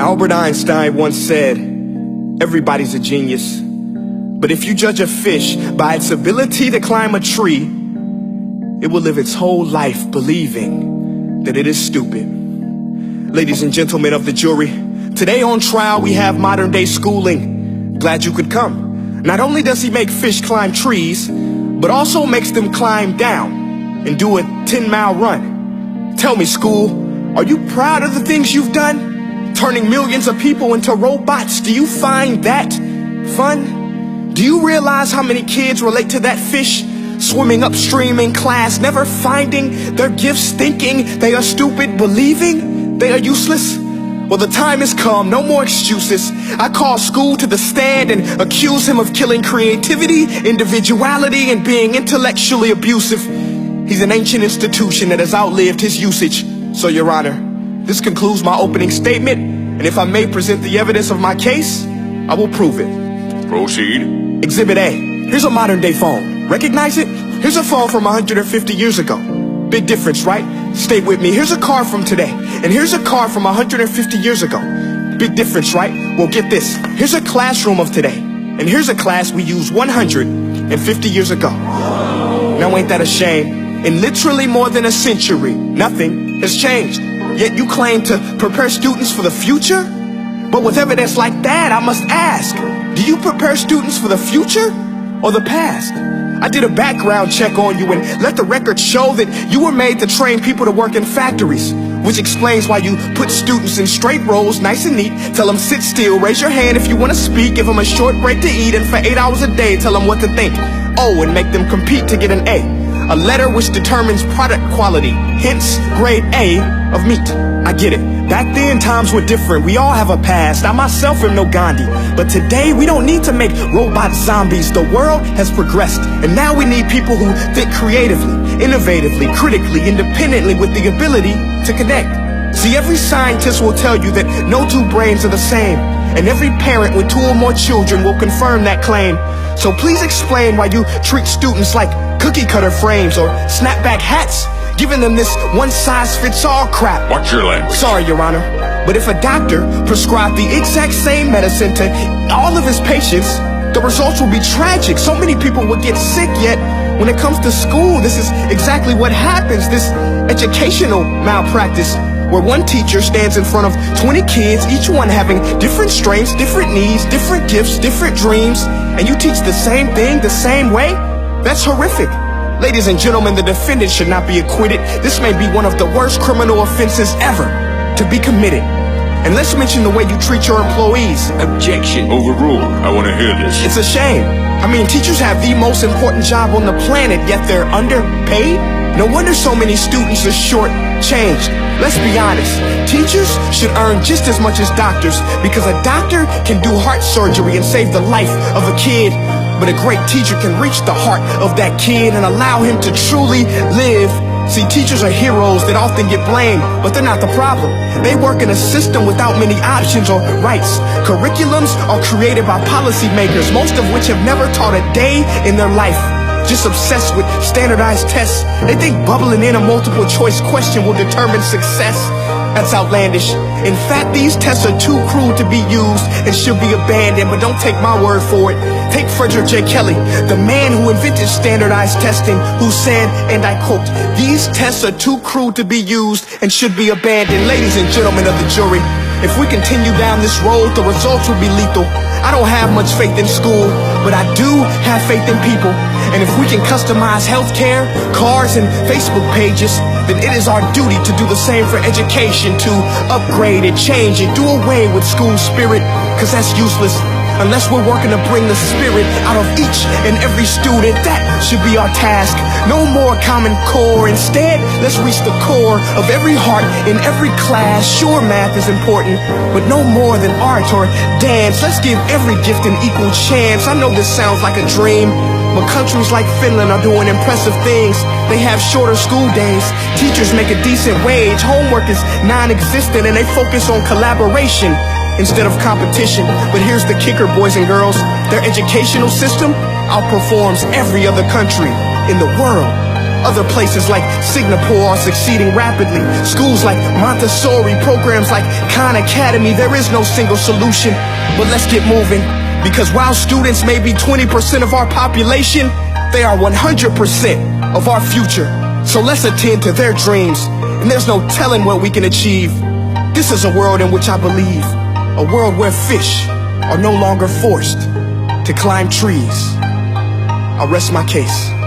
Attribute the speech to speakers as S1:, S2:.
S1: Albert Einstein once said, everybody's a genius. But if you judge a fish by its ability to climb a tree, it will live its whole life believing that it is stupid. Ladies and gentlemen of the jury, today on trial we have modern day schooling. Glad you could come. Not only does he make fish climb trees, but also makes them climb down and do a 10-mile run. Tell me, school, are you proud of the things you've done? Turning millions of people into robots, do you find that fun? Do you realize how many kids relate to that fish? Swimming upstream in class, never finding their gifts, thinking they are stupid, believing they are useless? Well, the time has come, no more excuses. I call school to the stand and accuse him of killing creativity, individuality, and being intellectually abusive. He's an ancient institution that has outlived his usage. So, Your Honor, this concludes my opening statement, and if I may present the evidence of my case, I will prove it.
S2: Proceed.
S1: Exhibit A. Here's a modern day phone. Recognize it? Here's a phone from 150 years ago. Big difference, right? Stay with me. Here's a car from today, and here's a car from 150 years ago. Big difference, right? Well, get this. Here's a classroom of today, and here's a class we used 150 years ago. Now ain't that a shame? In literally more than a century, nothing has changed. Yet you claim to prepare students for the future? But with evidence like that, I must ask, do you prepare students for the future or the past? I did a background check on you and let the record show that you were made to train people to work in factories, which explains why you put students in straight rows, nice and neat, tell them sit still, raise your hand if you want to speak, give them a short break to eat, and for 8 hours a day, tell them what to think. Oh, and make them compete to get an A letter which determines product quality, hence grade A of meat. I get it. Back then, times were different. We all have a past. I myself am no Gandhi. But today, we don't need to make robot zombies. The world has progressed. And now we need people who think creatively, innovatively, critically, independently, with the ability to connect. See, every scientist will tell you that no two brains are the same. And every parent with 2 or more children will confirm that claim. So please explain why you treat students like cookie cutter frames or snapback hats, giving them this one-size-fits-all crap.
S2: Watch your language.
S1: Sorry, Your Honor, but if a doctor prescribed the exact same medicine to all of his patients, the results will be tragic. So many people will get sick, yet when it comes to school, this is exactly what happens. This educational malpractice, where one teacher stands in front of 20 kids, each one having different strengths, different needs, different gifts, different dreams, and you teach the same thing the same way? That's horrific. Ladies and gentlemen, the defendant should not be acquitted. This may be one of the worst criminal offenses ever to be committed. And let's mention the way you treat your employees.
S2: Objection. Overruled. I want to hear this.
S1: It's a shame. I mean, teachers have the most important job on the planet, yet they're underpaid? No wonder so many students are short-changed. Let's be honest. Teachers should earn just as much as doctors, because a doctor can do heart surgery and save the life of a kid. But a great teacher can reach the heart of that kid and allow him to truly live. See, teachers are heroes that often get blamed, but they're not the problem. They work in a system without many options or rights. Curriculums are created by policymakers, most of which have never taught a day in their life. Just obsessed with standardized tests. They think bubbling in a multiple choice question will determine success. That's outlandish. In fact, these tests are too cruel to be used and should be abandoned, but don't take my word for it. Take Frederick J. Kelly, the man who invented standardized testing, who said, and I quote, "These tests are too cruel to be used and should be abandoned." Ladies and gentlemen of the jury, if we continue down this road, the results will be lethal. I don't have much faith in school, but I do have faith in people. And if we can customize healthcare, cars, and Facebook pages, then it is our duty to do the same for education, to upgrade it, change it, do away with school spirit, because that's useless. Unless we're working to bring the spirit out of each and every student, that should be our task. No more Common Core. Instead, let's reach the core of every heart in every class. Sure, math is important, but no more than art or dance. Let's give every gift an equal chance. I know this sounds like a dream, but countries like Finland are doing impressive things. They have shorter school days. Teachers make a decent wage. Homework is non-existent, and they focus on collaboration instead of competition. But here's the kicker, boys and girls. Their educational system outperforms every other country in the world. Other places like Singapore are succeeding rapidly. Schools like Montessori, programs like Khan Academy. There is no single solution, but let's get moving. Because while students may be 20% of our population, they are 100% of our future. So let's attend to their dreams, and there's no telling what we can achieve. This is a world in which I believe, a world where fish are no longer forced to climb trees. I'll rest my case.